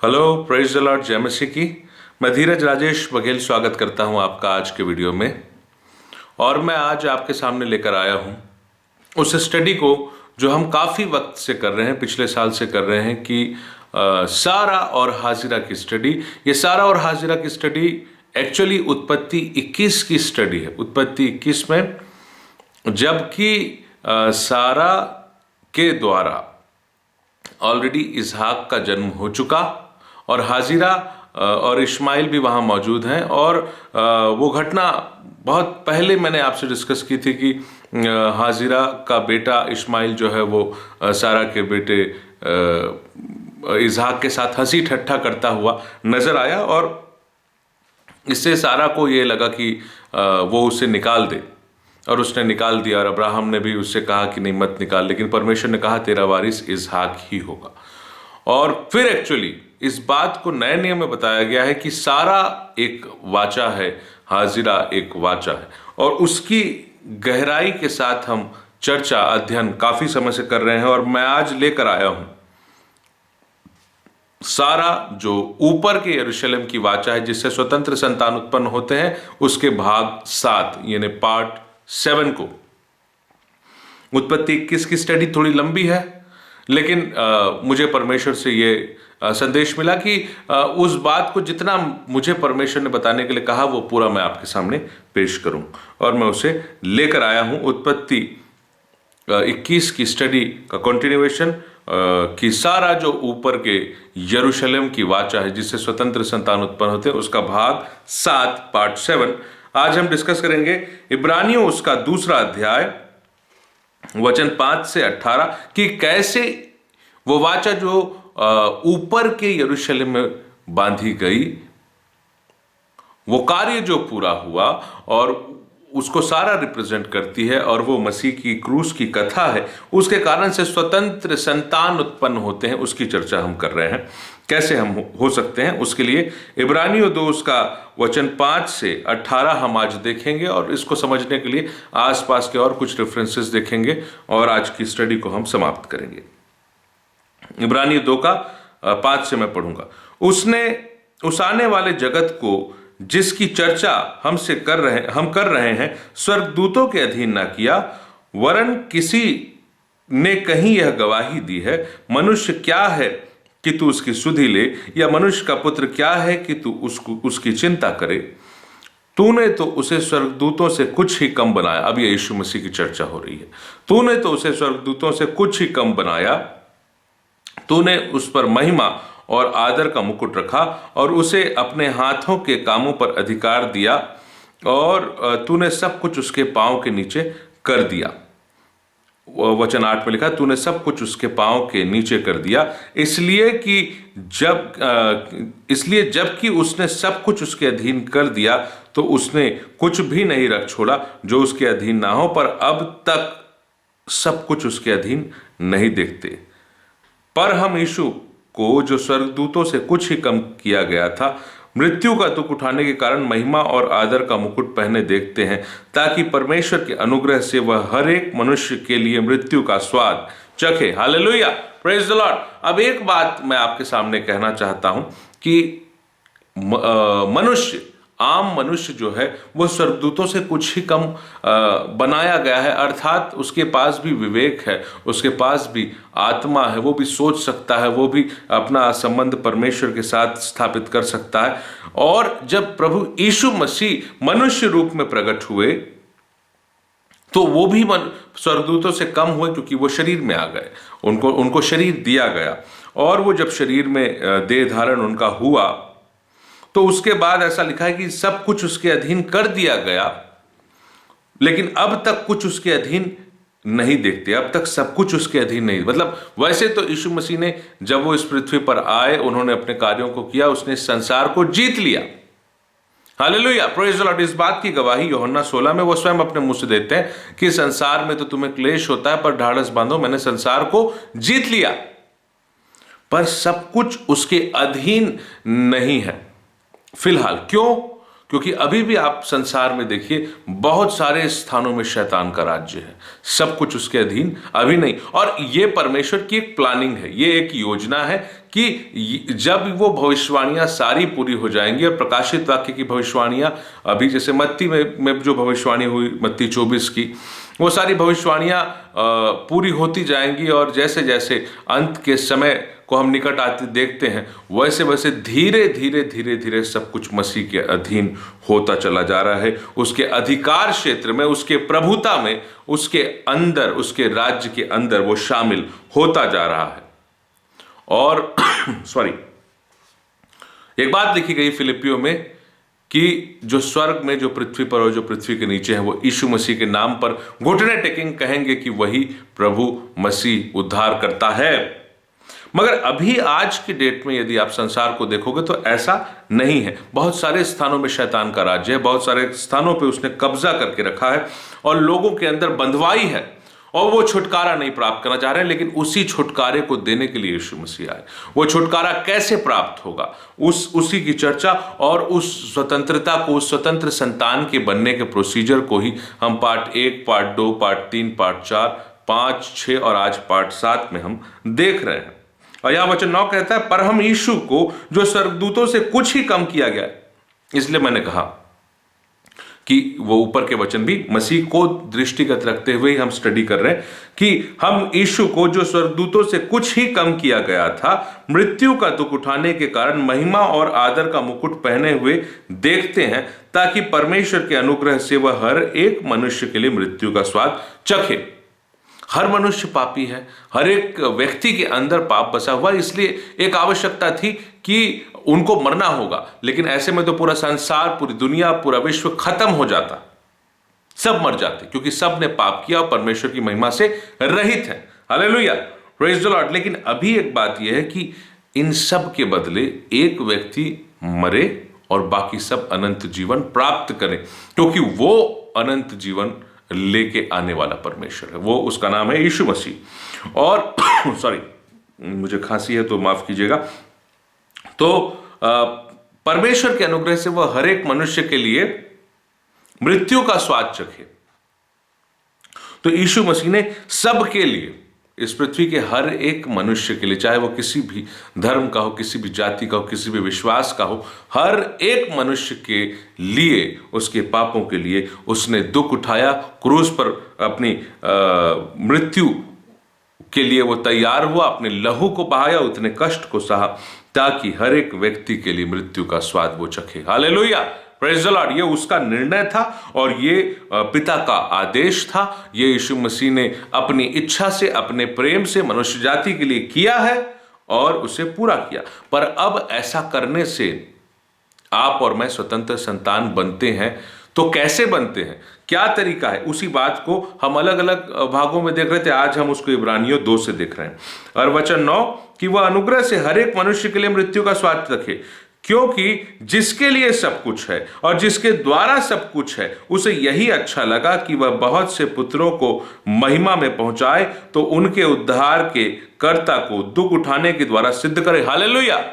Hello, praise the Lord, जय मसीह की। मैं धीरज राजेश बघेल स्वागत करता हूं आपका आज के वीडियो में। और मैं आज आपके सामने लेकर आया हूं उस स्टडी को जो हम काफ़ी वक्त से कर रहे हैं, पिछले साल से कर रहे हैं कि सारा और हाजिरा की स्टडी। ये सारा और हाजिरा की स्टडी एक्चुअली उत्पत्ति 21 की स्टडी है। उत्पत्ति 21 में जबकि सारा के द्वारा ऑलरेडी इसहाक का जन्म हो चुका और हाजिरा और इस्माइल भी वहाँ मौजूद हैं। और वो घटना बहुत पहले मैंने आपसे डिस्कस की थी कि हाजिरा का बेटा इस्माइल जो है वो सारा के बेटे इसहाक के साथ हंसी ठट्ठा करता हुआ नजर आया और इससे सारा को ये लगा कि वो उसे निकाल दे और उसने निकाल दिया। और अब्राहम ने भी उससे कहा कि नहीं मत निकाल, लेकिन परमेश्वर ने कहा तेरा वारिस इसहाक ही होगा। और फिर एक्चुअली इस बात को नए नियम में बताया गया है कि सारा एक वाचा है, हाजिरा एक वाचा है। और उसकी गहराई के साथ हम चर्चा अध्ययन काफी समय से कर रहे हैं। और मैं आज लेकर आया हूं सारा जो ऊपर के यरूशलेम की वाचा है, जिससे स्वतंत्र संतान उत्पन्न होते हैं, उसके भाग 7 यानी पार्ट 7 को। उत्पत्ति 21 की स्टडी थोड़ी लंबी है, लेकिन मुझे परमेश्वर से ये संदेश मिला कि उस बात को जितना मुझे परमेश्वर ने बताने के लिए कहा वो पूरा मैं आपके सामने पेश करूं। और मैं उसे लेकर आया हूं उत्पत्ति 21 की स्टडी का कंटिन्यूएशन कि सारा जो ऊपर के यरूशलेम की वाचा है, जिससे स्वतंत्र संतान उत्पन्न होते हैं, उसका भाग 7 पार्ट 7 आज हम डिस्कस करेंगे। इब्रानियों उसका 2 अध्याय वचन 5 से 18 कि कैसे वो वाचा जो ऊपर के यरूशलेम में बांधी गई, वो कार्य जो पूरा हुआ और उसको सारा रिप्रेजेंट करती है, और वो मसीह की क्रूस की कथा है, उसके कारण से स्वतंत्र संतान उत्पन्न होते हैं, उसकी चर्चा हम कर रहे हैं। कैसे हम हो सकते हैं, उसके लिए इब्रानियों 2 उसका वचन 5 से 18 हम आज देखेंगे। और इसको समझने के लिए आसपास के और कुछ रेफरेंसेस देखेंगे और आज की स्टडी को हम समाप्त करेंगे। इब्रानियों 2 का 5 से मैं पढ़ूंगा। उसने उस आने वाले जगत को जिसकी चर्चा हम कर रहे हैं स्वर्गदूतों के अधीन ना किया, वरन किसी ने कहीं यह गवाही दी है, मनुष्य क्या है कि तू उसकी सुधि ले, या मनुष्य का पुत्र क्या है कि तू उसकी चिंता करे। तूने तो उसे स्वर्गदूतों से कुछ ही कम बनाया। अब ये यीशु मसीह की चर्चा हो रही है। तूने तो उसे स्वर्गदूतों से कुछ ही कम बनाया, तूने उस पर महिमा और आदर का मुकुट रखा और उसे अपने हाथों के कामों पर अधिकार दिया, और तूने सब कुछ उसके पांव के नीचे कर दिया। वचन 8 में लिखा, तूने सब कुछ उसके पांव के नीचे कर दिया, इसलिए जबकि उसने सब कुछ उसके अधीन कर दिया, तो उसने कुछ भी नहीं रख छोड़ा जो उसके अधीन ना हो। पर अब तक सब कुछ उसके अधीन नहीं देखते। पर हम यीशु को, जो स्वर्गदूतों से कुछ ही कम किया गया था, मृत्यु का दुख उठाने के कारण महिमा और आदर का मुकुट पहने देखते हैं, ताकि परमेश्वर के अनुग्रह से वह हर एक मनुष्य के लिए मृत्यु का स्वाद चखे। Hallelujah, praise the Lord. अब एक बात मैं आपके सामने कहना चाहता हूं कि आम मनुष्य जो है वो स्वर्गदूतों से कुछ ही कम बनाया गया है, अर्थात उसके पास भी विवेक है, उसके पास भी आत्मा है, वो भी सोच सकता है, वो भी अपना संबंध परमेश्वर के साथ स्थापित कर सकता है। और जब प्रभु यीशु मसीह मनुष्य रूप में प्रकट हुए तो वो भी स्वर्गदूतों से कम हुए, क्योंकि वो शरीर में आ गए, उनको शरीर दिया गया। और वो जब शरीर में देह धारण उनका हुआ तो उसके बाद ऐसा लिखा है कि सब कुछ उसके अधीन कर दिया गया, लेकिन अब तक कुछ उसके अधीन नहीं देखते। अब तक सब कुछ उसके अधीन नहीं, मतलब वैसे तो यीशु मसीह ने जब वो इस पृथ्वी पर आए, उन्होंने अपने कार्यों को किया, उसने संसार को जीत लिया। Hallelujah, praise the Lord. इस बात की गवाही यूहन्ना 16 में वो स्वयं अपने मुंह से देते हैं कि संसार में तो तुम्हें क्लेश होता है, पर ढाढ़स बांधो, मैंने संसार को जीत लिया। पर सब कुछ उसके अधीन नहीं है फिलहाल। क्यों? क्योंकि अभी भी आप संसार में देखिए, बहुत सारे स्थानों में शैतान का राज्य है, सब कुछ उसके अधीन अभी नहीं। और ये परमेश्वर की एक प्लानिंग है, ये एक योजना है कि जब वो भविष्यवाणियां सारी पूरी हो जाएंगी और प्रकाशित वाक्य की भविष्यवाणियां, अभी जैसे मत्ती में जो भविष्यवाणी हुई मत्ती 24 की, वो सारी भविष्यवाणियां पूरी होती जाएंगी और जैसे जैसे अंत के समय को हम निकट आते देखते हैं, वैसे वैसे धीरे धीरे धीरे धीरे सब कुछ मसीह के अधीन होता चला जा रहा है, उसके अधिकार क्षेत्र में, उसके प्रभुता में, उसके अंदर, उसके राज्य के अंदर वो शामिल होता जा रहा है। और सॉरी, एक बात लिखी गई फिलिपियों में कि जो स्वर्ग में, जो पृथ्वी पर और जो पृथ्वी के नीचे है, वो यीशु मसीह के नाम पर घुटने टेकेंगे, कहेंगे कि वही प्रभु मसीह उद्धार करता है। मगर अभी आज की डेट में यदि आप संसार को देखोगे तो ऐसा नहीं है। बहुत सारे स्थानों में शैतान का राज्य है, बहुत सारे स्थानों पे उसने कब्जा करके रखा है और लोगों के अंदर बंधुआई है और वो छुटकारा नहीं प्राप्त करना चाह रहे हैं। लेकिन उसी छुटकारे को देने के लिए यीशु मसीह आए। वो छुटकारा कैसे प्राप्त होगा, उसी की चर्चा और उस स्वतंत्रता को, उस स्वतंत्र संतान के बनने के प्रोसीजर को ही हम पार्ट 1, पार्ट 2, पार्ट 3, पार्ट 4, 5, 6 और आज पार्ट 7 में हम देख रहे हैं। और यह वचन 9 कहता है, पर हम यीशु को जो स्वर्गदूतों से कुछ ही कम किया गया। इसलिए मैंने कहा कि वो ऊपर के वचन भी मसीह को दृष्टिगत रखते हुए हम स्टडी कर रहे हैं कि हम यीशु को जो स्वर्गदूतों से कुछ ही कम किया गया था, मृत्यु का दुख उठाने के कारण महिमा और आदर का मुकुट पहने हुए देखते हैं, ताकि परमेश्वर के अनुग्रह से वह हर एक मनुष्य के लिए मृत्यु का स्वाद चखे। हर मनुष्य पापी है, हर एक व्यक्ति के अंदर पाप बसा हुआ, इसलिए एक आवश्यकता थी कि उनको मरना होगा। लेकिन ऐसे में तो पूरा संसार, पूरी दुनिया, पूरा विश्व खत्म हो जाता, सब मर जाते, क्योंकि सब ने पाप किया और परमेश्वर की महिमा से रहित है। Hallelujah, praise the Lord. लेकिन अभी एक बात यह है कि इन सब के बदले एक व्यक्ति मरे और बाकी सब अनंत जीवन प्राप्त करें, क्योंकि वो अनंत जीवन लेके आने वाला परमेश्वर है, वो उसका नाम है यीशु मसीह। और सॉरी, मुझे खांसी है तो माफ कीजिएगा। तो परमेश्वर के अनुग्रह से वह हर एक मनुष्य के लिए मृत्यु का स्वाद चखे। तो यीशु मसीह ने सबके लिए, इस पृथ्वी के हर एक मनुष्य के लिए, चाहे वो किसी भी धर्म का हो, किसी भी जाति का हो, किसी भी विश्वास का हो, हर एक मनुष्य के लिए, उसके पापों के लिए उसने दुख उठाया। क्रूस पर अपनी मृत्यु के लिए वो तैयार हुआ, अपने लहू को बहाया, उतने कष्ट को सहा, ताकि हर एक व्यक्ति के लिए मृत्यु का स्वाद वो चखे। Hallelujah, praise the Lord. ये उसका निर्णय था और ये पिता का आदेश था। ये यीशु मसीह ने अपनी इच्छा से, अपने प्रेम से मनुष्य जाति के लिए किया है और उसे पूरा किया। पर अब ऐसा करने से आप और मैं स्वतंत्र संतान बनते हैं। तो कैसे बनते हैं, क्या तरीका है, उसी बात को हम अलग अलग भागों में देख रहे थे। आज हम उसको इब्रानियों 2 से देख रहे हैं। और वचन 9 कि वह अनुग्रह से हर एक मनुष्य के लिए मृत्यु का स्वाद रखे, क्योंकि जिसके लिए सब कुछ है और जिसके द्वारा सब कुछ है, उसे यही अच्छा लगा कि वह बहुत से पुत्रों को महिमा में पहुंचाए, तो उनके उद्धार के कर्ता को दुख उठाने के द्वारा सिद्ध करे। हालेलुया।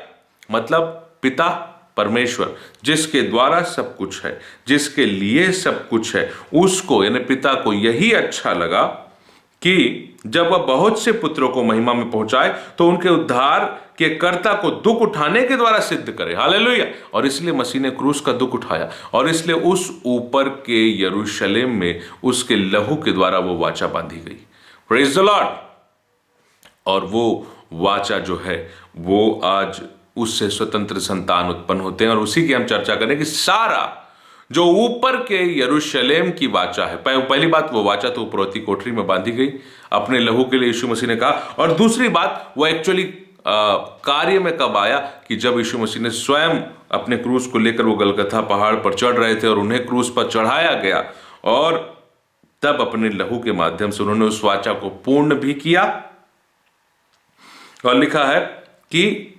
मतलब पिता परमेश्वर, जिसके द्वारा सब कुछ है, जिसके लिए सब कुछ है, उसको यानी पिता को यही अच्छा लगा कि जब वह बहुत से पुत्रों को महिमा में पहुंचाए, तो उनके उद्धार के कर्ता को दुख उठाने के द्वारा सिद्ध करे। हालेलुया। और इसलिए मसीह ने क्रूस का दुख उठाया और इसलिए उस ऊपर के यरूशलेम में उसके लहू के द्वारा वो वाचा बांधी गई। Praise the Lord. और वो वाचा जो है वो आज उससे स्वतंत्र संतान उत्पन्न होते हैं और उसी की हम चर्चा करें कि सारा जो ऊपर के यरूशलेम की वाचा है, पहली बात वो वाचा तो उपरोती कोठरी में बांधी गई अपने लहू के लिए, यीशु मसीह ने कहा। और दूसरी बात वो एक्चुअली कार्य में कब आया कि जब यीशु मसीह ने स्वयं अपने क्रूस को लेकर वो गलगथा पहाड़ पर चढ़ रहे थे और उन्हें क्रूस पर चढ़ाया गया, और तब अपने लहू के माध्यम से उन्होंने उस वाचा को पूर्ण भी किया। और लिखा है कि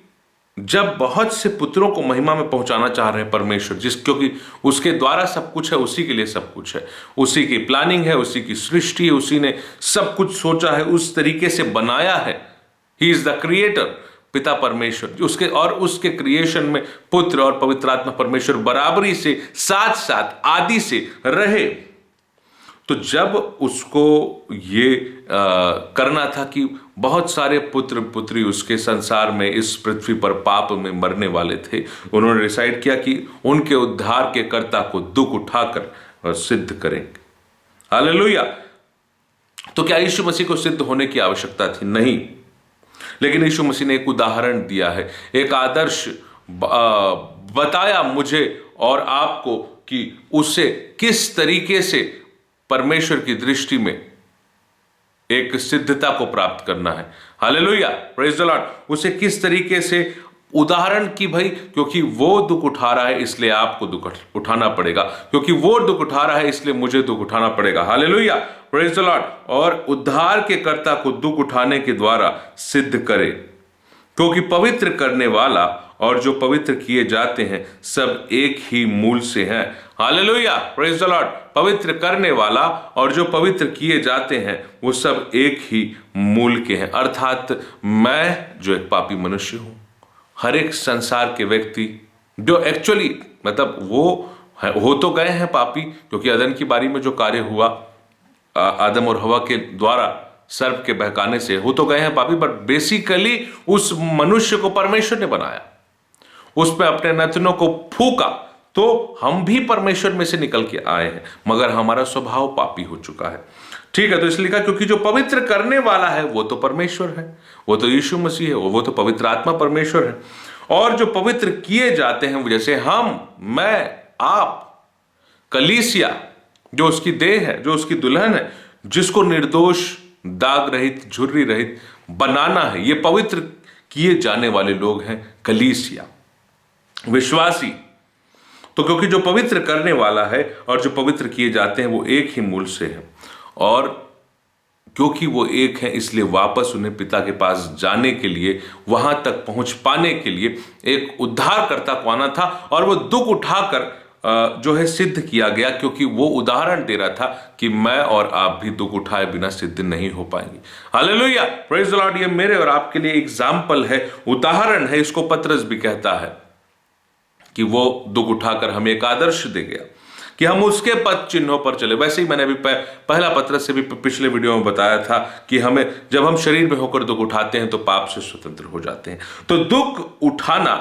जब बहुत से पुत्रों को महिमा में पहुंचाना चाह रहे हैं परमेश्वर, क्योंकि उसके द्वारा सब कुछ है, उसी के लिए सब कुछ है, उसी की प्लानिंग है, उसी की सृष्टि है, उसी ने सब कुछ सोचा है, उस तरीके से बनाया है। ही इज द क्रिएटर, पिता परमेश्वर, उसके और उसके क्रिएशन में पुत्र और पवित्र आत्मा परमेश्वर बराबरी से साथ साथ आदि से रहे। तो जब उसको ये करना था कि बहुत सारे पुत्र पुत्री उसके संसार में इस पृथ्वी पर पाप में मरने वाले थे, उन्होंने डिसाइड किया कि उनके उद्धार के कर्ता को दुख उठाकर सिद्ध करेंगे। हालेलुया। तो क्या यीशु मसीह को सिद्ध होने की आवश्यकता थी? नहीं, लेकिन यीशु मसीह ने एक उदाहरण दिया है, एक आदर्श बताया मुझे और आपको कि उसे किस तरीके से परमेश्वर की दृष्टि में एक सिद्धता को प्राप्त करना है। Hallelujah, praise the Lord. उसे किस तरीके से उदाहरण की, भाई क्योंकि वो दुख उठा रहा है इसलिए आपको दुख उठाना पड़ेगा, क्योंकि वो दुख उठा रहा है इसलिए मुझे दुख उठाना पड़ेगा। Hallelujah, praise the Lord. और उद्धार के कर्ता को दुख उठाने के द्वारा सिद्ध करे, क्योंकि पवित्र करने वाला और जो पवित्र किए जाते हैं सब एक ही मूल से हैं। Hallelujah, praise the Lord. पवित्र करने वाला और जो पवित्र किए जाते हैं वो सब एक ही मूल के हैं। अर्थात मैं जो एक पापी मनुष्य हूं, हर एक संसार के व्यक्ति जो एक्चुअली मतलब वो हो तो गए हैं पापी, क्योंकि अदन की बारी में जो कार्य हुआ आदम और हवा के द्वारा सर्प के बहकाने से, हो तो गए हैं पापी, बट बेसिकली उस मनुष्य को परमेश्वर ने बनाया, उस पे अपने नथनों को फूका, तो हम भी परमेश्वर में से निकल के आए हैं, मगर हमारा स्वभाव पापी हो चुका है। ठीक है, तो इसलिए लिखा क्योंकि जो पवित्र करने वाला है वो तो परमेश्वर है, वो तो यीशु मसीह है, वो तो पवित्र आत्मा परमेश्वर है। और जो पवित्र किए जाते हैं जैसे हम, मैं, आप, कलीसिया जो उसकी देह है, जो उसकी दुल्हन है, जिसको निर्दोष, दाग रहित, झुर्री रहित बनाना है, ये पवित्र किए जाने वाले लोग हैं कलीसिया, विश्वासी। तो क्योंकि जो पवित्र करने वाला है और जो पवित्र किए जाते हैं वो एक ही मूल से है, और क्योंकि वो एक है इसलिए वापस उन्हें पिता के पास जाने के लिए, वहां तक पहुंच पाने के लिए एक उद्धारकर्ता को आना था, और वो दुख उठाकर जो है सिद्ध किया गया, क्योंकि वो उदाहरण दे रहा था कि मैं और आप भी दुख उठाए बिना सिद्ध नहीं हो पाएंगे। Hallelujah, praise the Lord. ये मेरे और आपके लिए एग्जाम्पल है, उदाहरण है। इसको पतरस भी कहता है कि वो दुख उठाकर हमें एक आदर्श दे गया कि हम उसके पद चिन्हों पर चले। वैसे ही मैंने अभी पहला पतरस से भी पिछले वीडियो में बताया था कि हमें, जब हम शरीर में होकर दुख उठाते हैं तो पाप से स्वतंत्र हो जाते हैं। तो दुख उठाना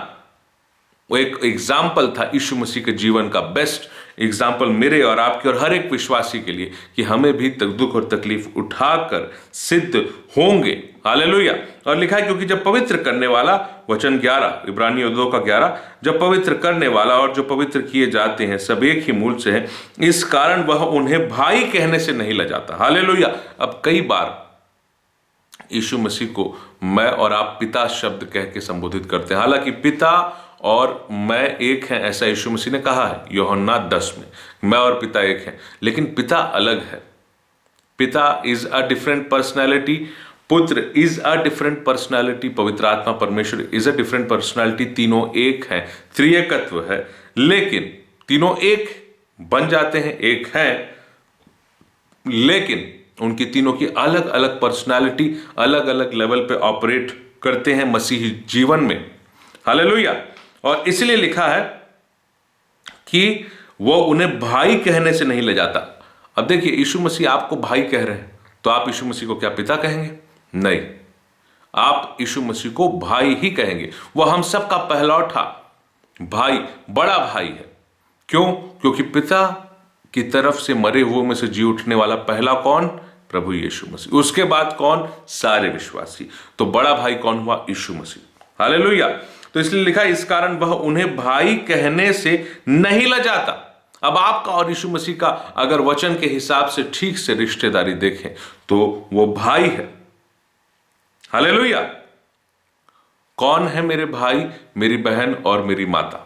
वो एक एग्जाम्पल था यीशु मसीह के जीवन का, बेस्ट एग्जाम्पल मेरे और आपके और हर एक विश्वासी के लिए, कि हमें भी दुख और तकलीफ उठाकर सिद्ध होंगे। हालेलुया। और लिखा है क्योंकि जब पवित्र करने वाला, वचन 11 इब्रानियों 2 का 11, जब पवित्र करने वाला और जो पवित्र किए जाते हैं सब एक ही मूल से हैं, इस कारण वह उन्हें भाई कहने से नहीं लजाता। हालेलुया। अब कई बार यीशु मसीह को मैं और आप पिता शब्द कह के संबोधित करते हैं, हालांकि पिता और मैं एक हैं ऐसा यीशु मसीह ने कहा है यूहन्ना 10 में, मैं और पिता एक हैं, लेकिन पिता अलग है। पिता इज अ डिफरेंट पर्सनैलिटी, पुत्र इज अ डिफरेंट पर्सनैलिटी, पवित्र आत्मा परमेश्वर इज अ डिफरेंट पर्सनैलिटी। तीनों एक हैं, त्रिएकत्व है, लेकिन तीनों एक बन जाते हैं, एक हैं, लेकिन उनकी तीनों की अलग अलग पर्सनैलिटी अलग अलग लेवल पे ऑपरेट करते हैं मसीही जीवन में। हालेलुया। और इसलिए लिखा है कि वो उन्हें भाई कहने से नहीं ले जाता। अब देखिए, यीशु मसीह आपको भाई कह रहे हैं, तो आप यीशु मसीह को क्या पिता कहेंगे? नहीं, आप यीशु मसीह को भाई ही कहेंगे। वो हम सब का पहलौठा भाई, बड़ा भाई है। क्यों? क्योंकि पिता की तरफ से मरे हुए में से जी उठने वाला पहला कौन? प्रभु यीशु मसीह। उसके बाद कौन? सारे विश्वासी। तो बड़ा भाई कौन हुआ? यीशु मसीह। हालेलुया। तो इसलिए लिखा, इस कारण वह उन्हें भाई कहने से नहीं लजाता। अब आपका और यीशु मसीह का अगर वचन के हिसाब से ठीक से रिश्तेदारी देखें तो वो भाई है। हालेलुया। कौन है मेरे भाई? मेरी बहन और मेरी माता।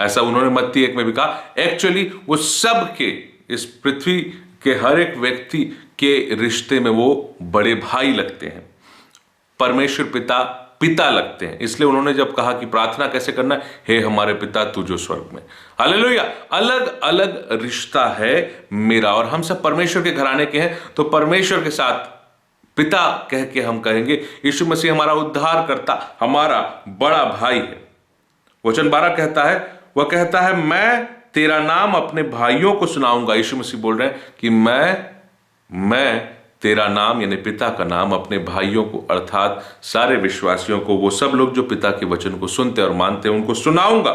ऐसा उन्होंने मत्ती 1 में भी कहा। एक्चुअली वो सब के, इस पृथ्वी के हर एक व्यक्ति के रिश्ते में वो बड़े भाई लगते हैं, परमेश्वर पिता पिता लगते हैं। इसलिए उन्होंने जब कहा कि प्रार्थना कैसे करना है, हे हमारे पिता तू जो स्वर्ग में। हालेलुया। अलग अलग रिश्ता है मेरा और हम सब परमेश्वर के घराने के हैं, तो परमेश्वर के साथ पिता कह के हम कहेंगे। यीशु मसीह हमारा उद्धार करता, हमारा बड़ा भाई है। वचन 12 कहता है, वह कहता है मैं तेरा नाम अपने भाइयों को सुनाऊंगा। यीशु मसीह बोल रहे हैं कि मैं तेरा नाम यानी पिता का नाम अपने भाइयों को अर्थात सारे विश्वासियों को, वो सब लोग जो पिता के वचन को सुनते और मानते हैं, उनको सुनाऊंगा।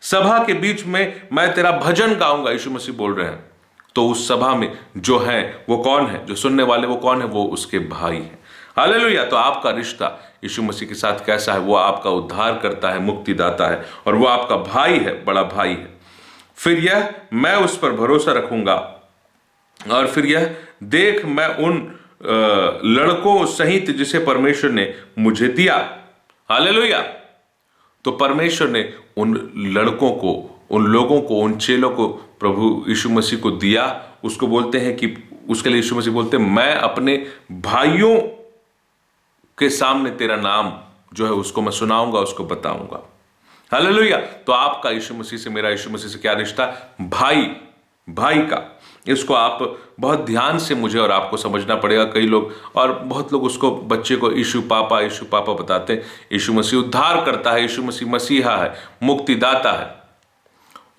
सभा के बीच में मैं तेरा भजन गाऊंगा। यीशु मसीह बोल रहे हैं। तो उस सभा में जो है वो कौन है, जो सुनने वाले वो कौन है, वो उसके भाई हैं। हालेलुया। तो आपका रिश्ता यीशु मसीह के साथ कैसा है? वो आपका उद्धार करता है, मुक्तिदाता है, और वो आपका भाई है, बड़ा भाई है। फिर यह मैं उस पर भरोसा रखूंगा, और फिर यह देख मैं उन लड़कों सहित जिसे परमेश्वर ने मुझे दिया। हालेलुया। तो परमेश्वर ने उन लड़कों को, उन लोगों को, उन चेलों को प्रभु यीशु मसीह को दिया। उसको बोलते हैं कि उसके लिए यीशु मसीह बोलते हैं मैं अपने भाइयों के सामने तेरा नाम जो है उसको मैं सुनाऊंगा, उसको बताऊंगा। हालेलुया। तो आपका यीशु मसीह से, मेरा यीशु मसीह से क्या रिश्ता? भाई का। इसको आप बहुत ध्यान से मुझे और आपको समझना पड़ेगा। कई लोग, और बहुत लोग उसको, बच्चे को यीशु पापा बताते हैं। यीशु मसीह उद्धार करता है, यीशु मसीह मसीहा है, मुक्तिदाता है,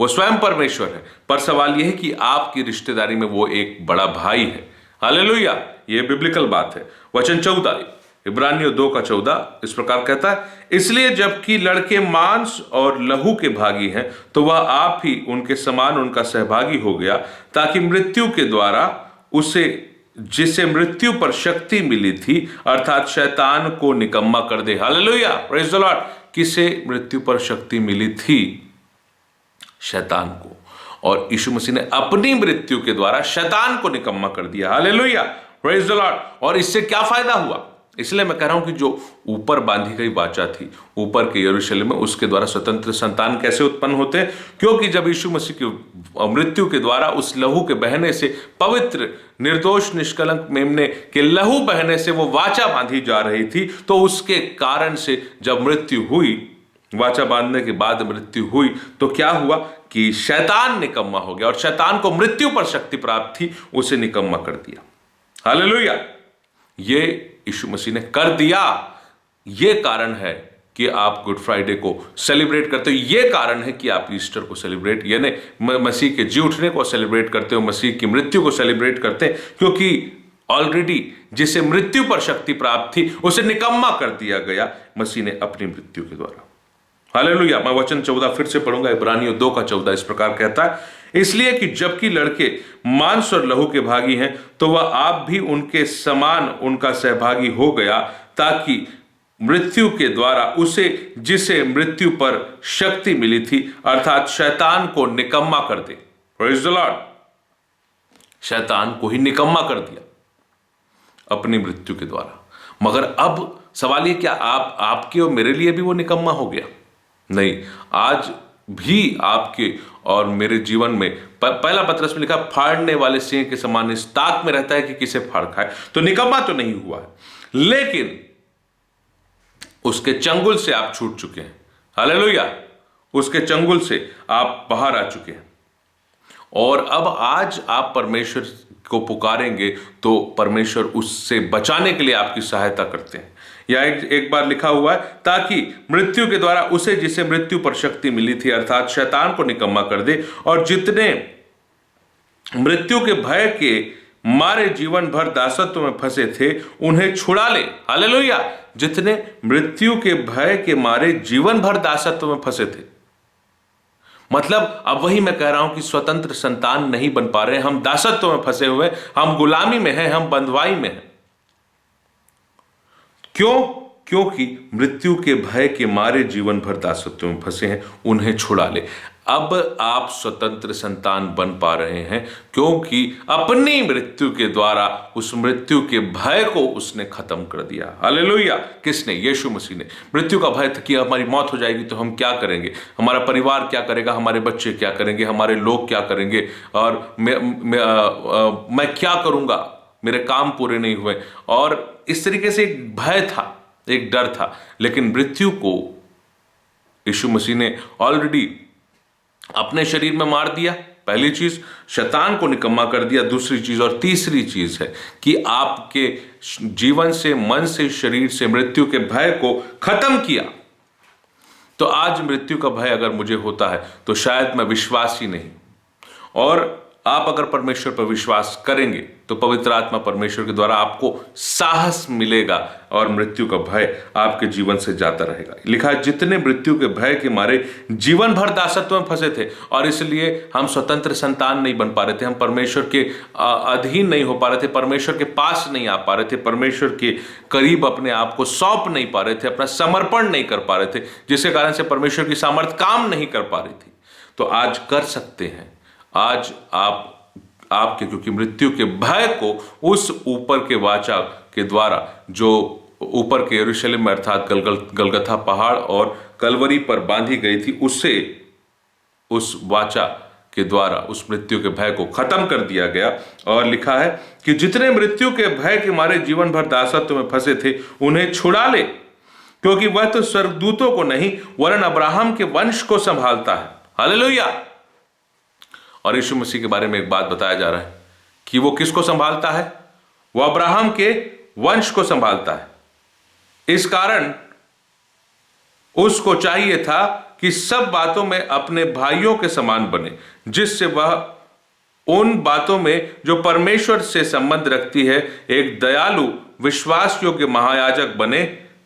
वो स्वयं परमेश्वर है। पर सवाल यह है कि आपकी रिश्तेदारी में वो एक बड़ा भाई है। हालेलुया। ये बिब्लिकल बात है। वचन 14 इब्रानियों 2:14 इस प्रकार कहता है, इसलिए जबकि लड़के मांस और लहू के भागी हैं, तो वह आप ही उनके समान उनका सहभागी हो गया, ताकि मृत्यु के द्वारा उसे, जिसे मृत्यु पर शक्ति मिली थी, अर्थात शैतान को निकम्मा कर दे। Hallelujah, praise the Lord. किसे मृत्यु पर शक्ति मिली थी? शैतान को। और यीशु मसीह ने अपनी मृत्यु के द्वारा शैतान को निकम्मा कर दिया। Hallelujah, praise the Lord. और इससे क्या फायदा हुआ? इसलिए मैं कह रहा हूं कि जो ऊपर बांधी गई वाचा थी, ऊपर के यरूशलेम में, उसके द्वारा स्वतंत्र संतान कैसे उत्पन्न होते हैं? क्योंकि जब यीशु मसीह की मृत्यु के द्वारा उस लहू के बहने से, पवित्र निर्दोष निष्कलंक मेमने के लहू बहने से वो वाचा बांधी जा रही थी, तो उसके कारण से जब मृत्यु हुई, वाचा बांधने के बाद मृत्यु हुई, तो क्या हुआ कि शैतान निकम्मा हो गया, और शैतान को मृत्यु पर शक्ति प्राप्त थी, उसे निकम्मा कर दिया। हालेलुया। ये यीशु मसीह ने कर दिया। ये कारण है कि आप गुड फ्राइडे को सेलिब्रेट करते हो। ये कारण है कि आप ईस्टर को सेलिब्रेट, यानी मसीह के जी उठने को सेलिब्रेट करते हो, मसीह की मृत्यु को सेलिब्रेट करते हैं, क्योंकि ऑलरेडी जिसे मृत्यु पर शक्ति प्राप्त थी, उसे निकम्मा कर दिया गया मसीह ने अपनी मृत्यु के द्वारा। हालेलुया। मैं वचन 14 फिर से पढ़ूंगा। इब्रानियों 2:14 इस प्रकार कहता है, इसलिए कि जबकि लड़के मांस और लहू के भागी हैं, तो वह आप भी उनके समान उनका सहभागी हो गया, ताकि मृत्यु के द्वारा उसे, जिसे मृत्यु पर शक्ति मिली थी, अर्थात शैतान को निकम्मा कर दे। Praise the Lord. शैतान को ही निकम्मा कर दिया अपनी मृत्यु के द्वारा। मगर अब सवाल ये, क्या आपके और मेरे लिए भी वो निकम्मा हो गया? नहीं, आज भी आपके और मेरे जीवन में, पहला पत्रस में लिखा, फाड़ने वाले सिंह के समान इस ताक में रहता है कि किसे फाड़ खाए। तो निकम्मा तो नहीं हुआ है, लेकिन उसके चंगुल से आप छूट चुके हैं। हालेलुया। उसके चंगुल से आप बाहर आ चुके हैं, और अब आज आप परमेश्वर को पुकारेंगे तो परमेश्वर उससे बचाने के लिए आपकी सहायता करते हैं। या एक बार लिखा हुआ है, ताकि मृत्यु के द्वारा उसे, जिसे मृत्यु पर शक्ति मिली थी, अर्थात शैतान को निकम्मा कर दे, और जितने मृत्यु के भय के मारे जीवन भर दासत्व में फंसे थे, उन्हें छुड़ा ले। हालेलुया। जितने मृत्यु के भय के मारे जीवन भर दासत्व में फंसे थे, मतलब अब वही मैं कह रहा हूं कि स्वतंत्र संतान नहीं बन पा रहे, हम दासत्व में फंसे हुए, हम गुलामी में हैं, हम बंधुआई में हैं। क्यों? क्योंकि मृत्यु के भय के मारे जीवन भर दासत्व में फंसे हैं, उन्हें छुड़ा ले। अब आप स्वतंत्र संतान बन पा रहे हैं, क्योंकि अपनी मृत्यु के द्वारा उस मृत्यु के भय को उसने खत्म कर दिया। हालेलुया। किसने? यीशु मसीह ने। मृत्यु का भय था कि हमारी मौत हो जाएगी तो हम क्या करेंगे, हमारा परिवार क्या करेगा, हमारे बच्चे क्या करेंगे, हमारे लोग क्या करेंगे, और मैं क्या करूंगा, मेरे काम पूरे नहीं हुए, और इस तरीके से एक भय था, एक डर था। लेकिन मृत्यु को यीशु मसीह ने ऑलरेडी अपने शरीर में मार दिया। पहली चीज, शैतान को निकम्मा कर दिया। दूसरी चीज और तीसरी चीज है कि आपके जीवन से, मन से, शरीर से मृत्यु के भय को खत्म किया। तो आज मृत्यु का भय अगर मुझे होता है तो शायद मैं विश्वासी नहीं। और आप अगर परमेश्वर पर विश्वास करेंगे तो पवित्र आत्मा परमेश्वर के द्वारा आपको साहस मिलेगा और मृत्यु का भय आपके जीवन से जाता रहेगा। लिखा है, जितने मृत्यु के भय के मारे जीवन भर दासत्व में फंसे थे और इसलिए हम स्वतंत्र संतान नहीं बन पा रहे थे, हम परमेश्वर के अधीन नहीं हो पा रहे थे, परमेश्वर के पास नहीं आ पा रहे थे, परमेश्वर के करीब अपने आप को सौंप नहीं पा रहे थे, अपना समर्पण नहीं कर पा रहे थे, जिसके कारण से परमेश्वर की सामर्थ्य काम नहीं कर पा रही थी, तो आज कर सकते हैं। आज आपके क्योंकि मृत्यु के भय को उस ऊपर के वाचा के द्वारा, जो ऊपर के यरूशलेम में अर्थात गलगथा पहाड़ और कलवरी पर बांधी गई थी, उससे उस वाचा के द्वारा उस मृत्यु के भय को खत्म कर दिया गया। और लिखा है कि जितने मृत्यु के भय के मारे जीवन भर दासत्व में फंसे थे उन्हें छुड़ा ले, क्योंकि वह तो स्वर्गदूतों को नहीं वरन अब्राहम के वंश को संभालता है। हालेलुया। और यीशु मसीह के बारे में एक बात बताया जा रहा है कि वो किसको संभालता है? वो अब्राहम के वंश को संभालता है। इस कारण उसको चाहिए था कि सब बातों में अपने भाइयों के समान बने, जिससे वह उन बातों में जो परमेश्वर से संबंध रखती है एक दयालु विश्वास योग्य महायाजक बने,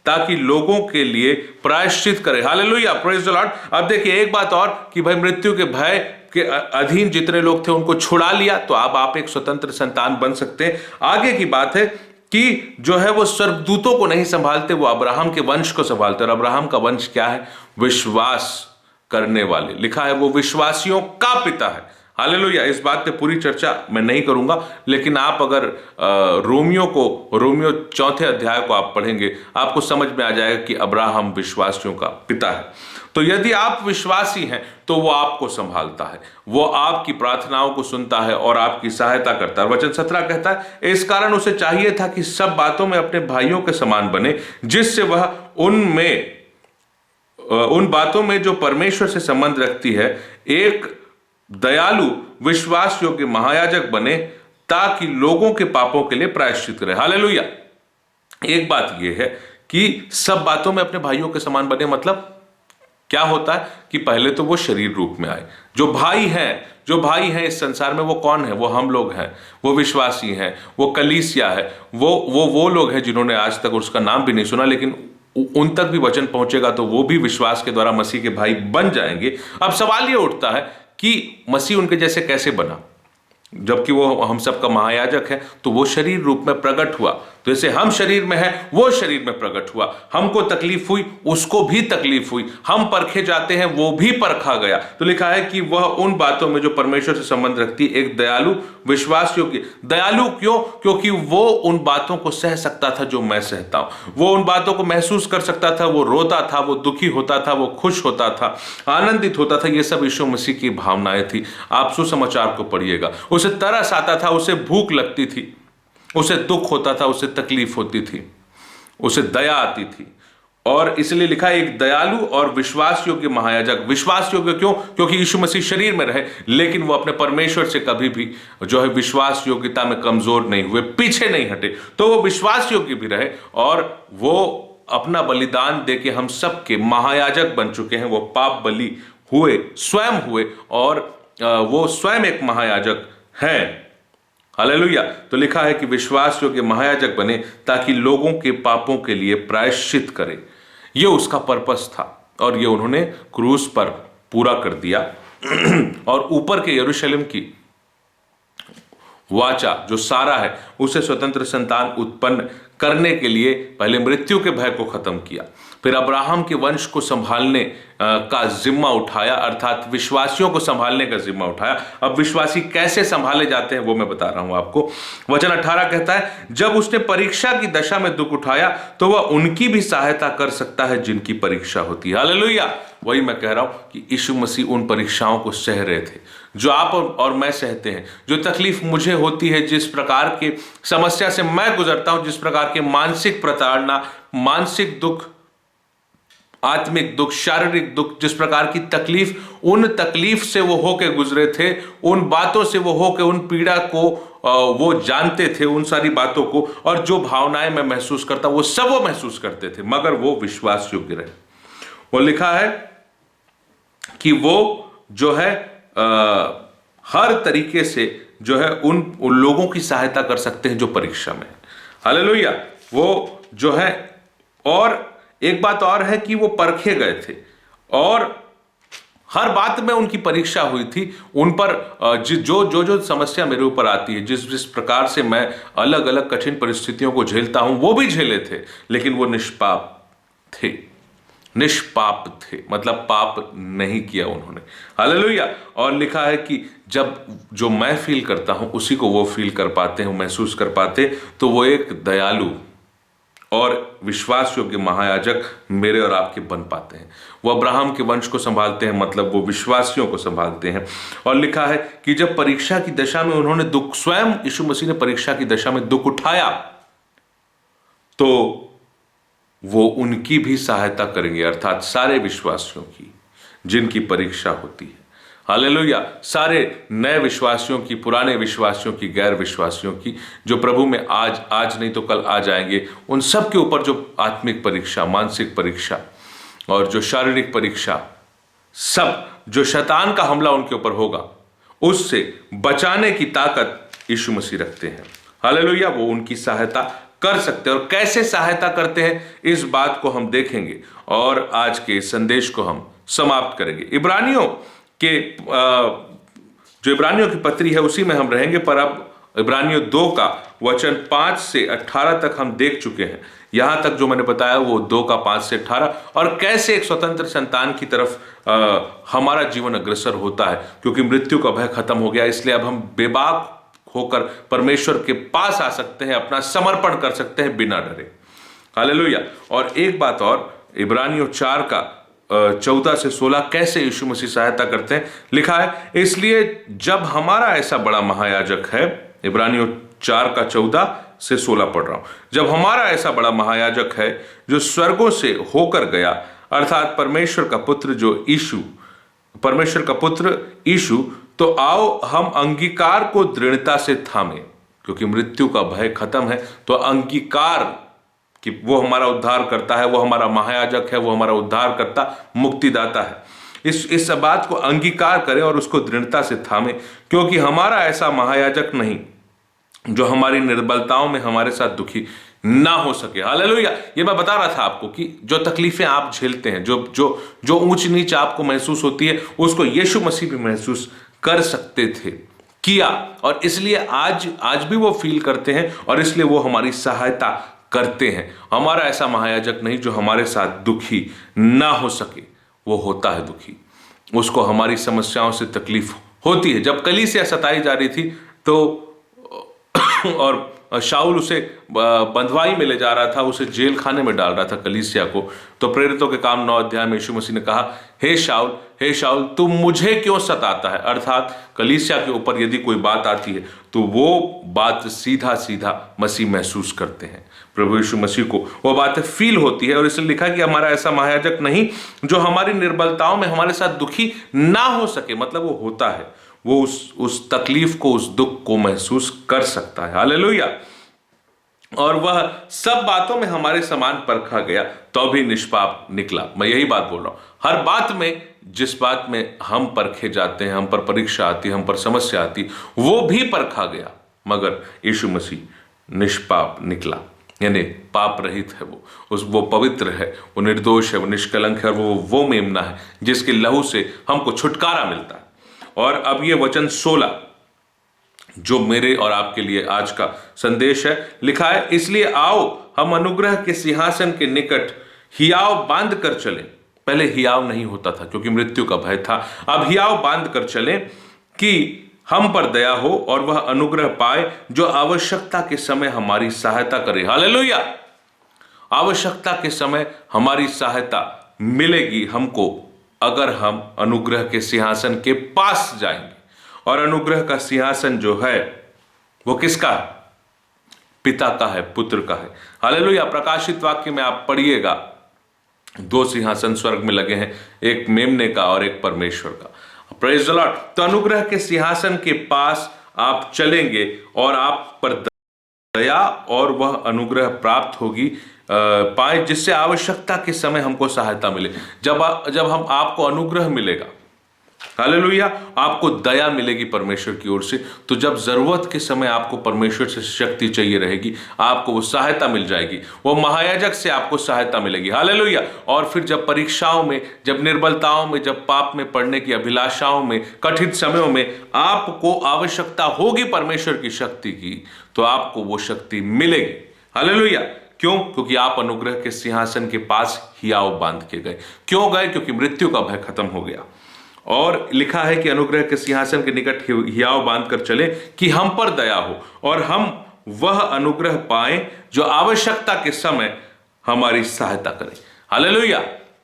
ताकि लोगों के लिए प्रायश्चित करे। Hallelujah, praise the Lord. अब देखिए एक बात और कि भाई मृत्यु के भय के अधीन जितने लोग थे उनको छुड़ा लिया, तो अब आप एक स्वतंत्र संतान बन सकते हैं। आगे की बात है कि जो है वो स्वर्गदूतों को नहीं संभालते, वो अब्राहम के वंश को संभालते। और अब्राहम का वंश क्या है? विश्वास करने वाले। लिखा है वो विश्वासियों का पिता है। हालेलुया। इस बात पे पूरी चर्चा मैं नहीं करूंगा, लेकिन आप अगर रोमियो 4 अध्याय को आप पढ़ेंगे, आपको समझ में आ जाएगा कि अब्राहम विश्वासियों का पिता है। तो यदि आप विश्वासी हैं तो वो आपको संभालता है, वो आपकी प्रार्थनाओं को सुनता है और आपकी सहायता करता है। वचन 17 कहता है, इस कारण उसे चाहिए था कि सब बातों में अपने भाइयों के समान बने, जिससे वह उन बातों में जो परमेश्वर से संबंध रखती है एक दयालु विश्वास योग्य महायाजक बने, ताकि लोगों के पापों के लिए प्रायश्चित करे। हालेलुया। एक बात यह है कि सब बातों में अपने भाइयों के समान बने, मतलब क्या होता है कि पहले तो वो शरीर रूप में आए। जो भाई हैं इस संसार में, वो कौन है? वो हम लोग हैं, वो विश्वासी हैं, वो कलीसिया है, वो लोग हैं जिन्होंने आज तक उसका नाम भी नहीं सुना, लेकिन उन तक भी वचन पहुंचेगा तो वो भी विश्वास के द्वारा मसीह के भाई बन जाएंगे। अब सवाल ये उठता है कि मसीह उनके जैसे कैसे बना, जबकि वो हम सबका महायाजक है? तो वो शरीर रूप में प्रकट हुआ, तो जैसे हम शरीर में है वो शरीर में प्रकट हुआ। हमको तकलीफ हुई, उसको भी तकलीफ हुई। हम परखे जाते हैं, वो भी परखा गया। तो लिखा है कि वह उन बातों में जो परमेश्वर से संबंध रखती है एक दयालु विश्वास योग्य। दयालु क्यों? क्योंकि वो उन बातों को सह सकता था जो मैं सहता हूं, वो उन बातों को महसूस कर सकता था, वो रोता था, वो दुखी होता था, वो खुश होता था, आनंदित होता था। ये सब यीशु मसीह की भावनाएं थी। आप सुसमाचार को पढ़िएगा, उसे तरस आता था, उसे भूख लगती थी, उसे दुख होता था, उसे तकलीफ होती थी, उसे दया आती थी। और इसलिए लिखा है एक दयालु और विश्वास योग्य महायाजक। विश्वास योग्य क्यों? क्योंकि यीशु मसीह शरीर में रहे, लेकिन वो अपने परमेश्वर से कभी भी जो है विश्वास योग्यता में कमजोर नहीं हुए, पीछे नहीं हटे, तो वो विश्वास योग्य भी रहे और वो अपना बलिदान दे के हम सबके महायाजक बन चुके हैं। वो पाप बलि हुए, स्वयं हुए, और वो स्वयं एक महायाजक हैं। हालेलुया। तो लिखा है कि विश्वास योग्य महायाजक बने ताकि लोगों के पापों के लिए प्रायश्चित करे। ये उसका पर्पस था और ये उन्होंने क्रूस पर पूरा कर दिया। और ऊपर के यरूशलेम की वाचा जो सारा है, उसे स्वतंत्र संतान उत्पन्न करने के लिए पहले मृत्यु के भय को खत्म किया, फिर अब्राहम के वंश को संभालने का जिम्मा उठाया, अर्थात विश्वासियों को संभालने का जिम्मा उठाया। अब विश्वासी कैसे संभाले जाते हैं वो मैं बता रहा हूं आपको। वचन 18 कहता है, जब उसने परीक्षा की दशा में दुख उठाया तो वह उनकी भी सहायता कर सकता है जिनकी परीक्षा होती है। हालेलुया। वही मैं कह रहा हूं कि यीशु मसीह उन परीक्षाओं को सह रहे थे जो आप और मैं सहते हैं। जो तकलीफ मुझे होती है, जिस प्रकार की समस्या से मैं गुजरता हूं, जिस प्रकार के मानसिक प्रताड़ना, मानसिक दुख, आत्मिक दुख, शारीरिक दुख, जिस प्रकार की तकलीफ, उन तकलीफ से वो होके गुजरे थे, उन बातों से वो होके उन पीड़ा को वो जानते थे, उन सारी बातों को, और जो भावनाएं मैं महसूस करता वो सब वो महसूस करते थे, मगर वो विश्वास योग्य रहे। वो लिखा है कि वो जो है हर तरीके से जो है उन लोगों की सहायता कर सकते हैं जो परीक्षा में है। हालेलुया। वो जो है, और एक बात और है कि वो परखे गए थे और हर बात में उनकी परीक्षा हुई थी। उन पर जो जो जो समस्या मेरे ऊपर आती है, जिस जिस प्रकार से मैं अलग अलग कठिन परिस्थितियों को झेलता हूं, वो भी झेले थे, लेकिन वो निष्पाप थे। निष्पाप थे मतलब पाप नहीं किया उन्होंने। हालेलुया। और लिखा है कि जब जो मैं फील करता हूं उसी को वो फील कर पाते हैं, महसूस कर पाते, तो वो एक दयालु और विश्वास योग्य महायाजक मेरे और आपके बन पाते हैं। वो अब्राहम के वंश को संभालते हैं, मतलब वो विश्वासियों को संभालते हैं। और लिखा है कि जब परीक्षा की दशा में उन्होंने दुख, स्वयं यीशु मसीह ने परीक्षा की दशा में दुख उठाया, तो वो उनकी भी सहायता करेंगे, अर्थात सारे विश्वासियों की जिनकी परीक्षा होती है। हालेलुया। सारे नए विश्वासियों की, पुराने विश्वासियों की, गैर विश्वासियों की, जो प्रभु में आज नहीं तो कल आ जाएंगे, उन सब के ऊपर जो आत्मिक परीक्षा, मानसिक परीक्षा और जो शारीरिक परीक्षा, सब जो शैतान का हमला उनके ऊपर होगा, उससे बचाने की ताकत यीशु मसीह रखते हैं। हालेलुया। वो उनकी सहायता कर सकते हैं। और कैसे सहायता करते हैं, इस बात को हम देखेंगे और आज के संदेश को हम समाप्त करेंगे। इब्रानियों के जो इब्रानियों की पत्री है उसी में हम रहेंगे, पर अब इब्रानियों 2 का वचन 5 से 18 तक हम देख चुके हैं। यहां तक जो मैंने बताया वो 2 का 5 से 18, और कैसे एक स्वतंत्र संतान की तरफ हमारा जीवन अग्रसर होता है, क्योंकि मृत्यु का भय खत्म हो गया, इसलिए अब हम बेबाक होकर परमेश्वर के पास आ सकते हैं, अपना समर्पण कर सकते हैं बिना डरे। हालेलुया। और एक बात और, इब्रानियों 4 का 14 से 16 कैसे यीशु मसीह सहायता करते हैं। लिखा है, इसलिए जब हमारा ऐसा बड़ा महायाजक है, इब्रानियों 4 का 14 से 16 पढ़ रहा हूं, जब हमारा ऐसा बड़ा महायाजक है जो स्वर्गों से होकर गया, अर्थात परमेश्वर का पुत्र जो यीशु, परमेश्वर का पुत्र यीशु, तो आओ हम अंगीकार को दृढ़ता से थामें, क्योंकि मृत्यु का भय खत्म है। तो अंगीकार कि वो हमारा उद्धार करता है, वो हमारा महायाजक है, वो हमारा उद्धार करता, मुक्तिदाता है, इस बात को अंगीकार करें और उसको दृढ़ता से थामें, क्योंकि हमारा ऐसा महायाजक नहीं जो हमारी निर्बलताओं में हमारे साथ दुखी ना हो सके। हालेलुया। ये मैं बता रहा था आपको कि जो तकलीफें आप झेलते हैं, जो जो जो ऊंच नीच आपको महसूस होती है, उसको यीशु मसीह भी महसूस कर सकते थे, किया, और इसलिए आज भी वो फील करते हैं, और इसलिए वो हमारी सहायता करते हैं। हमारा ऐसा महायाजक नहीं जो हमारे साथ दुखी ना हो सके, वो होता है दुखी, उसको हमारी समस्याओं से तकलीफ होती है। जब कलीसिया सताई जा रही थी तो और शाऊल उसे बंधुआई में ले जा रहा था, उसे जेल खाने में डाल रहा था कलीसिया को, तो प्रेरितों के काम 9 अध्याय में यीशु मसीह ने कहा, हे शाऊल तू मुझे क्यों सताता है। अर्थात कलीसिया के ऊपर यदि कोई बात आती है तो वो बात सीधा सीधा मसीह महसूस करते हैं, प्रभु यीशु मसीह को वो बात फील होती है। और इसलिए लिखा कि हमारा ऐसा महायाजक नहीं जो हमारी निर्बलताओं में हमारे साथ दुखी ना हो सके, मतलब वो होता है, वो उस तकलीफ को, उस दुख को महसूस कर सकता है। हालेलुया। और वह सब बातों में हमारे समान परखा गया तो भी निष्पाप निकला। मैं यही बात बोल रहा हूं, हर बात में, जिस बात में हम परखे जाते हैं, हम पर परीक्षा आती, हम पर समस्या आती, वो भी परखा गया, मगर यीशु मसीह निष्पाप निकला, यानी पाप रहित है वो पवित्र है, वो निर्दोष है, वो निष्कलंक है, और वो मेमना है जिसके लहू से हमको छुटकारा मिलता है। और अब ये वचन 16 जो मेरे और आपके लिए आज का संदेश है, लिखा है, इसलिए आओ हम अनुग्रह के सिंहासन के निकट हियाव बांध कर चलें। पहले हियाव नहीं होता था क्योंकि मृत्यु का भय था, अब हियाव बांध कर चलें कि हम पर दया हो और वह अनुग्रह पाए जो आवश्यकता के समय हमारी सहायता करे। हालेलुया। आवश्यकता के समय हमारी सहायता मिलेगी हमको अगर हम अनुग्रह के सिंहासन के पास जाएंगे। और अनुग्रह का सिंहासन जो है वो किसका है? पिता का है, पुत्र का है। हालेलुया। प्रकाशित वाक्य में आप पढ़िएगा, 2 सिंहासन स्वर्ग में लगे हैं, एक मेमने का और एक परमेश्वर का। Praise the Lord. तो अनुग्रह के सिंहासन के पास आप चलेंगे और आप पर दया और वह अनुग्रह प्राप्त होगी पाए, जिससे आवश्यकता के समय हमको सहायता मिले। जब हम आपको अनुग्रह मिलेगा, हालेलुया, आपको दया मिलेगी परमेश्वर की ओर से, तो जब जरूरत के समय आपको परमेश्वर से शक्ति चाहिए रहेगी, आपको वो सहायता मिल जाएगी। वो महायाजक से आपको सहायता मिलेगी, हालेलुया। और फिर जब परीक्षाओं में, जब निर्बलताओं में, जब पाप में पड़ने की अभिलाषाओं में, कठिन समयों में आपको आवश्यकता होगी परमेश्वर की शक्ति की, तो आपको वो शक्ति मिलेगी, हालेलुया। क्यों? क्योंकि आप अनुग्रह के सिंहासन के पास हियाव बांध के गए। क्यों गए? क्योंकि मृत्यु का भय खत्म हो गया। और लिखा है कि अनुग्रह के सिंहासन के निकट हियाव बांध कर चले कि हम पर दया हो और हम वह अनुग्रह पाएं जो आवश्यकता के समय हमारी सहायता करे, हालेलुया।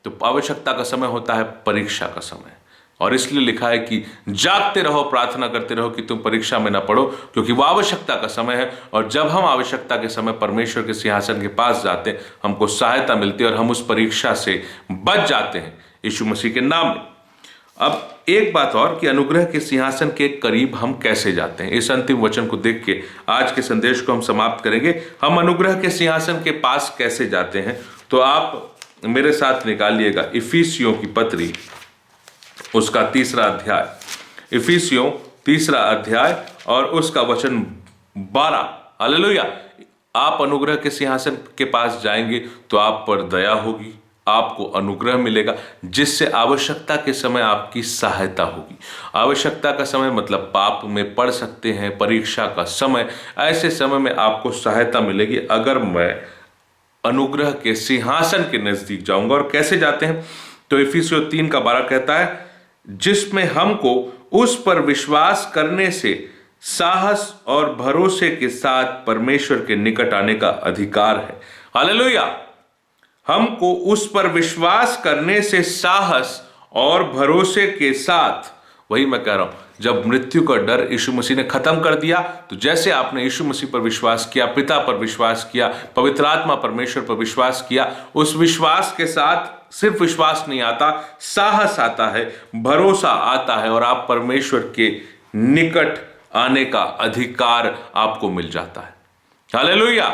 तो आवश्यकता का समय होता है परीक्षा का समय, और इसलिए लिखा है कि जागते रहो, प्रार्थना करते रहो कि तुम परीक्षा में ना पड़ो, क्योंकि वह आवश्यकता का समय है। और जब हम आवश्यकता के समय परमेश्वर के सिंहासन के पास जाते हैं, हमको सहायता मिलती है और हम उस परीक्षा से बच जाते हैं यीशु मसीह के नाम में। अब एक बात और कि अनुग्रह के सिंहासन के करीब हम कैसे जाते हैं, इस अंतिम वचन को देख के आज के संदेश को हम समाप्त करेंगे। हम अनुग्रह के सिंहासन के पास कैसे जाते हैं, तो आप मेरे साथ निकालिएगा इफिसियों की पत्री, उसका 3रा अध्याय, इफिसियों 3रा अध्याय और उसका वचन 12। हालेलुया। आप अनुग्रह के सिंहासन के पास जाएंगे तो आप पर दया होगी, आपको अनुग्रह मिलेगा, जिससे आवश्यकता के समय आपकी सहायता होगी। आवश्यकता का समय मतलब पाप में पड़ सकते हैं, परीक्षा का समय, ऐसे समय में आपको सहायता मिलेगी अगर मैं अनुग्रह के सिंहासन के नजदीक जाऊंगा। और कैसे जाते हैं? तो इफिसियों 3:12 कहता है, जिसमें हमको उस पर विश्वास करने से साहस और भरोसे के साथ परमेश्वर के निकट आने का अधिकार है। हालेलुया। हमको उस पर विश्वास करने से साहस और भरोसे के साथ, वही मैं कह रहा हूं, जब मृत्यु का डर यीशु मसीह ने खत्म कर दिया, तो जैसे आपने यीशु मसीह पर विश्वास किया, पिता पर विश्वास किया, पवित्र आत्मा परमेश्वर पर विश्वास किया, उस विश्वास के साथ सिर्फ विश्वास नहीं आता, साहस आता है, भरोसा आता है, और आप परमेश्वर के निकट आने का अधिकार आपको मिल जाता है। हालेलुया।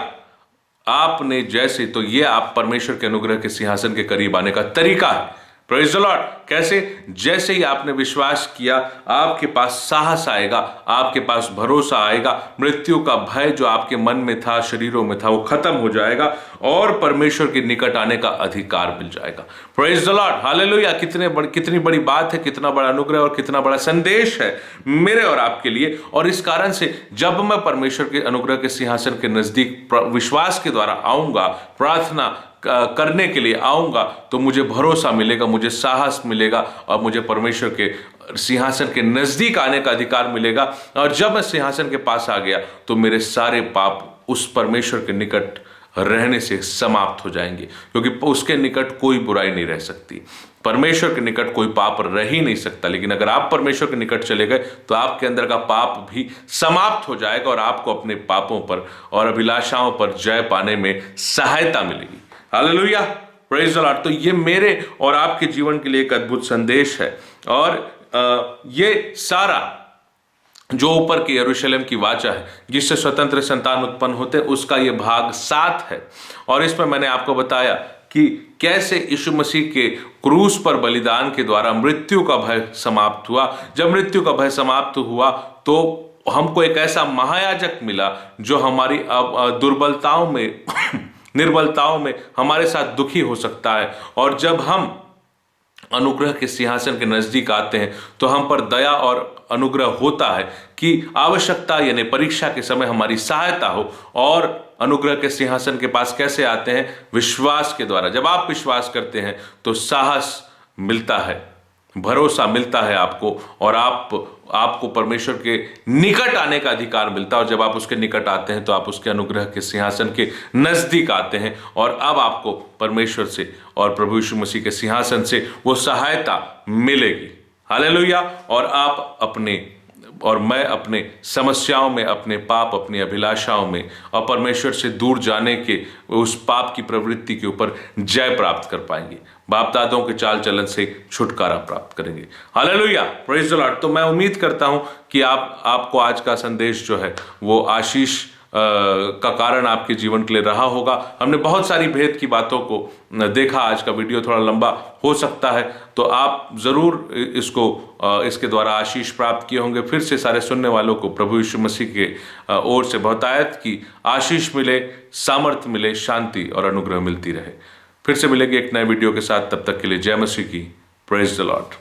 आपने जैसे, तो ये आप परमेश्वर के अनुग्रह के सिंहासन के करीब आने का तरीका है। Praise the Lord. कैसे? जैसे ही आपने विश्वास किया, आपके पास साहस आएगा, आपके पास भरोसा आएगा, मृत्यु का भय जो आपके मन में था, शरीरों में था, वो खत्म हो जाएगा और परमेश्वर के निकट आने का अधिकार मिल जाएगा। Praise the Lord. हालेलुया। कितनी बड़ी बात है, कितना बड़ा अनुग्रह और कितना बड़ा संदेश है मेरे और आपके लिए। और इस कारण से जब मैं परमेश्वर के अनुग्रह के सिंहासन के नजदीक विश्वास के द्वारा आऊंगा, प्रार्थना करने के लिए आऊंगा, तो मुझे भरोसा मिलेगा, मुझे साहस मिलेगा और मुझे परमेश्वर के सिंहासन के नजदीक आने का अधिकार मिलेगा। और जब मैं सिंहासन के पास आ गया तो मेरे सारे पाप उस परमेश्वर के निकट रहने से समाप्त हो जाएंगे, क्योंकि उसके निकट कोई बुराई नहीं रह सकती। परमेश्वर के निकट कोई पाप रह ही नहीं सकता। लेकिन अगर आप परमेश्वर के निकट चले गए तो आपके अंदर का पाप भी समाप्त हो जाएगा और आपको अपने पापों पर और अभिलाषाओं पर जय पाने में सहायता मिलेगी। हालेलुया। Praise the Lord. तो ये मेरे और आपके जीवन के लिए एक अद्भुत संदेश है। और ये सारा जो ऊपर के यरूशलेम की वाचा है, जिससे स्वतंत्र संतान उत्पन्न होते हैं, उसका ये भाग 7 है। और इसमें मैंने आपको बताया कि कैसे यीशु मसीह के क्रूस पर बलिदान के द्वारा मृत्यु का भय समाप्त हुआ। जब मृत्यु का भय समाप्त हुआ तो हमको एक ऐसा महायाजक मिला जो हमारी दुर्बलताओं में निर्बलताओं में हमारे साथ दुखी हो सकता है। और जब हम अनुग्रह के सिंहासन के नजदीक आते हैं तो हम पर दया और अनुग्रह होता है कि आवश्यकता यानी परीक्षा के समय हमारी सहायता हो। और अनुग्रह के सिंहासन के पास कैसे आते हैं? विश्वास के द्वारा। जब आप विश्वास करते हैं तो साहस मिलता है, भरोसा मिलता है आपको, और आपको परमेश्वर के निकट आने का अधिकार मिलता है। और जब आप उसके निकट आते हैं तो आप उसके अनुग्रह के सिंहासन के नजदीक आते हैं, और अब आपको परमेश्वर से और प्रभु यीशु मसीह के सिंहासन से वो सहायता मिलेगी। हालेलुया। और आप अपने और मैं अपने समस्याओं में, अपने पाप, अपनी अभिलाषाओं में और परमेश्वर से दूर जाने के उस पाप की प्रवृत्ति के ऊपर जय प्राप्त कर पाएंगे, बाप दादों के चाल चलन से छुटकारा प्राप्त करेंगे। हालेलुया। Praise the Lord. तो मैं उम्मीद करता हूं कि आपको आज का संदेश जो है वो आशीष का कारण आपके जीवन के लिए रहा होगा। हमने बहुत सारी भेद की बातों को देखा। आज का वीडियो थोड़ा लंबा हो सकता है, तो आप ज़रूर इसके द्वारा आशीष प्राप्त किए होंगे। फिर से सारे सुनने वालों को प्रभु यीशु मसीह के ओर से बहुतायत की आशीष मिले, सामर्थ्य मिले, शांति और अनुग्रह मिलती रहे। फिर से मिलेंगे एक नए वीडियो के साथ, तब तक के लिए जय मसीह की। Praise the Lord.